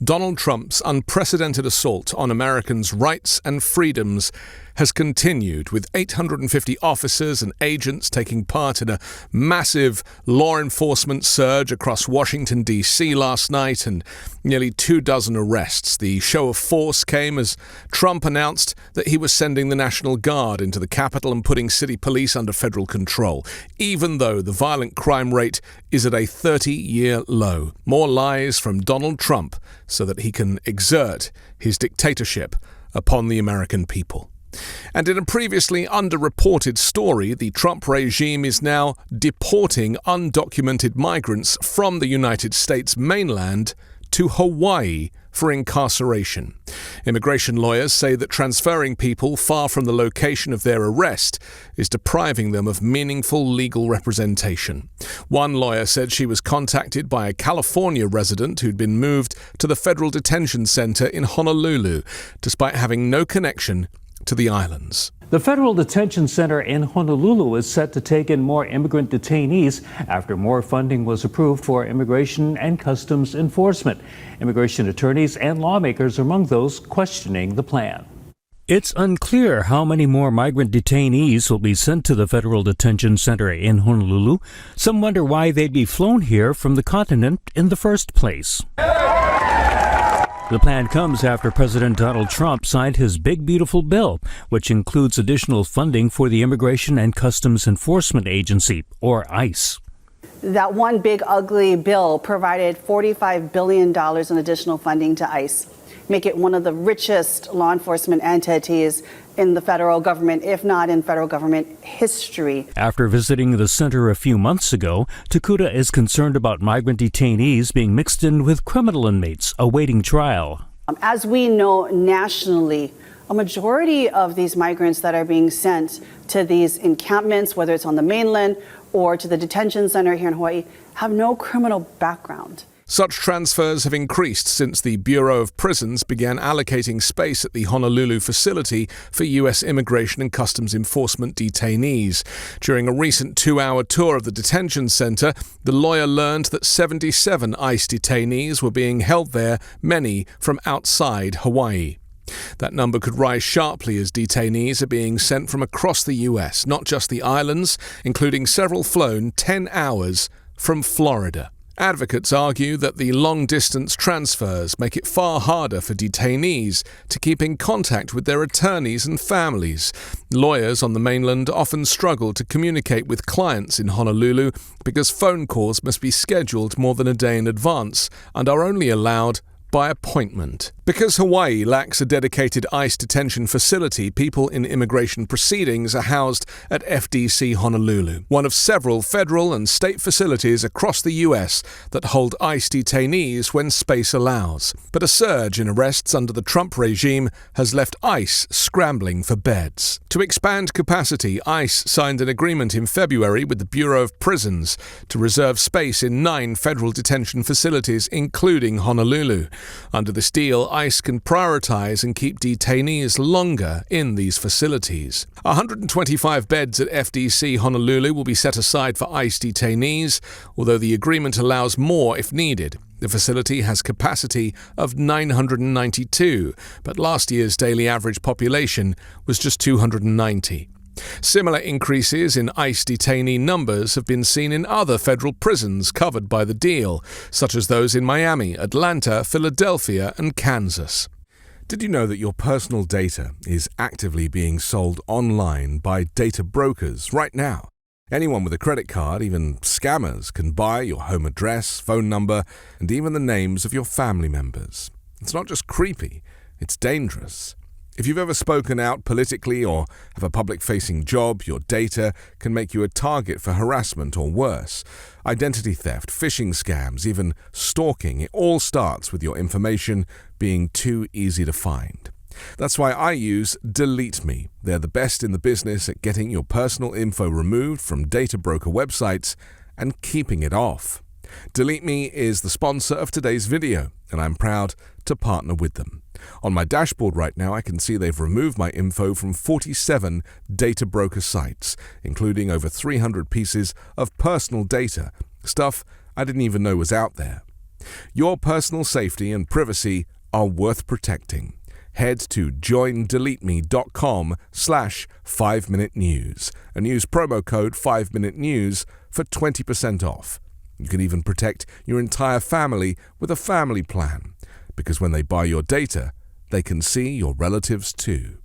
Donald Trump's unprecedented assault on Americans' rights and freedoms has continued, with 850 officers and agents taking part in a massive law enforcement surge across Washington, D.C. last night, and nearly 24 arrests. The show of force came as Trump announced that he was sending the National Guard into the Capitol and putting city police under federal control, even though the violent crime rate is at a 30-year low. More lies from Donald Trump so that he can exert his dictatorship upon the American people. And in a previously underreported story, the Trump regime is now deporting undocumented migrants from the United States mainland to Hawaii for incarceration. Immigration lawyers say that transferring people far from the location of their arrest is depriving them of meaningful legal representation. One lawyer said she was contacted by a California resident who'd been moved to the Federal Detention Center in Honolulu, despite having no connection to the islands. The Federal Detention Center in Honolulu is set to take in more immigrant detainees after more funding was approved for immigration and customs enforcement. Immigration attorneys and lawmakers are among those questioning the plan. It's unclear how many more migrant detainees will be sent to the Federal Detention Center in Honolulu. Some wonder why they'd be flown here from the continent in the first place. The plan comes after President Donald Trump signed his Big Beautiful Bill, which includes additional funding for the Immigration and Customs Enforcement Agency, or ICE. That one big ugly bill provided $45 billion in additional funding to ICE, make it one of the richest law enforcement entities in the federal government, if not in federal government history. After visiting the center a few months ago, Takuta is concerned about migrant detainees being mixed in with criminal inmates awaiting trial. As we know nationally, a majority of these migrants that are being sent to these encampments, whether it's on the mainland or to the detention center here in Hawaii, have no criminal background. Such transfers have increased since the Bureau of Prisons began allocating space at the Honolulu facility for U.S. Immigration and Customs Enforcement detainees. During a recent 2-hour tour of the detention center, the lawyer learned that 77 ICE detainees were being held there, many from outside Hawaii. That number could rise sharply as detainees are being sent from across the U.S., not just the islands, including several flown 10 hours from Florida. Advocates argue that the long-distance transfers make it far harder for detainees to keep in contact with their attorneys and families. Lawyers on the mainland often struggle to communicate with clients in Honolulu because phone calls must be scheduled more than a day in advance and are only allowed by appointment. Because Hawaii lacks a dedicated ICE detention facility, people in immigration proceedings are housed at FDC Honolulu, one of several federal and state facilities across the U.S. that hold ICE detainees when space allows. But a surge in arrests under the Trump regime has left ICE scrambling for beds. To expand capacity, ICE signed an agreement in February with the Bureau of Prisons to reserve space in 9 federal detention facilities, including Honolulu. Under this deal, ICE can prioritize and keep detainees longer in these facilities. 125 beds at FDC Honolulu will be set aside for ICE detainees, although the agreement allows more if needed. The facility has capacity of 992, but last year's daily average population was just 290. Similar increases in ICE detainee numbers have been seen in other federal prisons covered by the deal, such as those in Miami, Atlanta, Philadelphia, and Kansas. Did you know that your personal data is actively being sold online by data brokers right now? Anyone with a credit card, even scammers, can buy your home address, phone number, and even the names of your family members. It's not just creepy, it's dangerous. If you've ever spoken out politically or have a public-facing job, your data can make you a target for harassment or worse. Identity theft, phishing scams, even stalking, it all starts with your information being too easy to find. That's why I use Delete Me. They're the best in the business at getting your personal info removed from data broker websites and keeping it off. Delete Me is the sponsor of today's video, and I'm proud to partner with them. On my dashboard right now, I can see they've removed my info from 47 data broker sites, including over 300 pieces of personal data, stuff I didn't even know was out there. Your personal safety and privacy are worth protecting. Head to joindeleteme.com/5minutenews and use promo code 5minutenews for 20% off. You can even protect your entire family with a family plan, because when they buy your data, they can see your relatives too.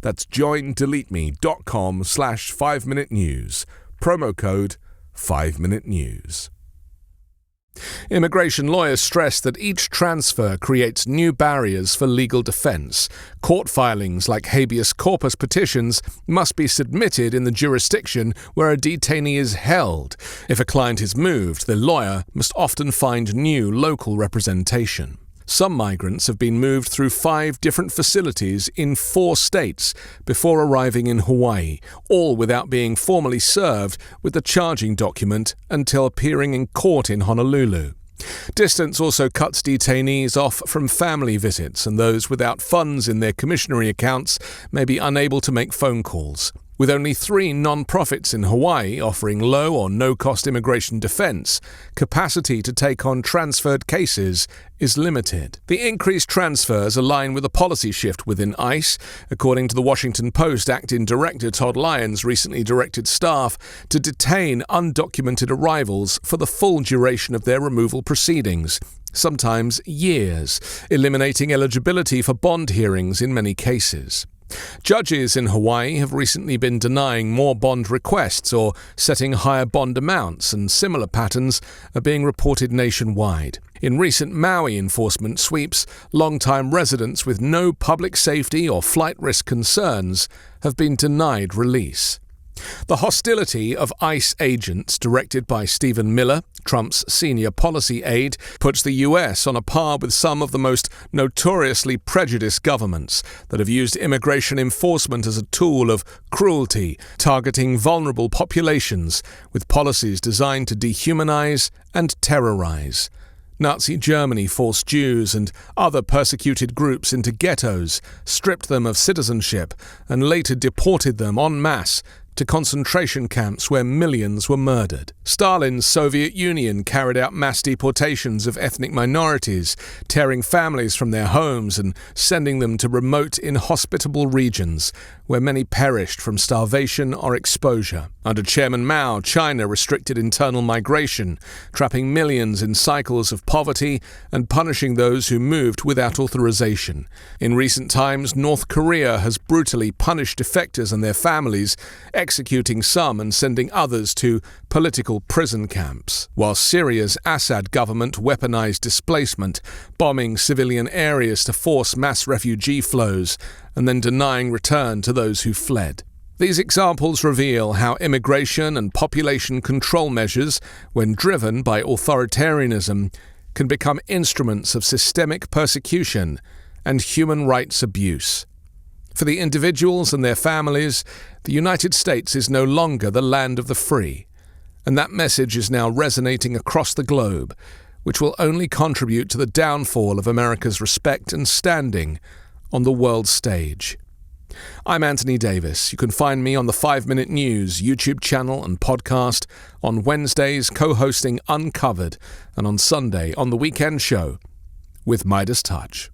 That's joindeleteme.com/5minutenews, promo code 5minutenews. Immigration lawyers stress that each transfer creates new barriers for legal defense. Court filings like habeas corpus petitions must be submitted in the jurisdiction where a detainee is held. If a client is moved, the lawyer must often find new local representation. Some migrants have been moved through 5 different facilities in 4 states before arriving in Hawaii, all without being formally served with the charging document until appearing in court in Honolulu. Distance also cuts detainees off from family visits, and those without funds in their commissionary accounts may be unable to make phone calls. With only 3 non-profits in Hawaii offering low or no-cost immigration defense, capacity to take on transferred cases is limited. The increased transfers align with a policy shift within ICE. According to the Washington Post, Acting Director Todd Lyons recently directed staff to detain undocumented arrivals for the full duration of their removal proceedings, sometimes years, eliminating eligibility for bond hearings in many cases. Judges in Hawaii have recently been denying more bond requests or setting higher bond amounts, and similar patterns are being reported nationwide. In recent Maui enforcement sweeps, long-time residents with no public safety or flight risk concerns have been denied release. The hostility of ICE agents, directed by Stephen Miller, Trump's senior policy aide, puts the U.S. on a par with some of the most notoriously prejudiced governments that have used immigration enforcement as a tool of cruelty, targeting vulnerable populations with policies designed to dehumanize and terrorize. Nazi Germany forced Jews and other persecuted groups into ghettos, stripped them of citizenship, and later deported them en masse to concentration camps where millions were murdered. Stalin's Soviet Union carried out mass deportations of ethnic minorities, tearing families from their homes and sending them to remote, inhospitable regions where many perished from starvation or exposure. Under Chairman Mao, China restricted internal migration, trapping millions in cycles of poverty and punishing those who moved without authorization. In recent times, North Korea has brutally punished defectors and their families, executing some and sending others to political prison camps, while Syria's Assad government weaponized displacement, bombing civilian areas to force mass refugee flows, and then denying return to those who fled. These examples reveal how immigration and population control measures, when driven by authoritarianism, can become instruments of systemic persecution and human rights abuse. For the individuals and their families, the United States is no longer the land of the free, and that message is now resonating across the globe, which will only contribute to the downfall of America's respect and standing on the world stage. I'm Anthony Davis. You can find me on the 5 Minute News YouTube channel and podcast, on Wednesdays co-hosting Uncovered, and on Sunday on The Weekend Show with Midas Touch.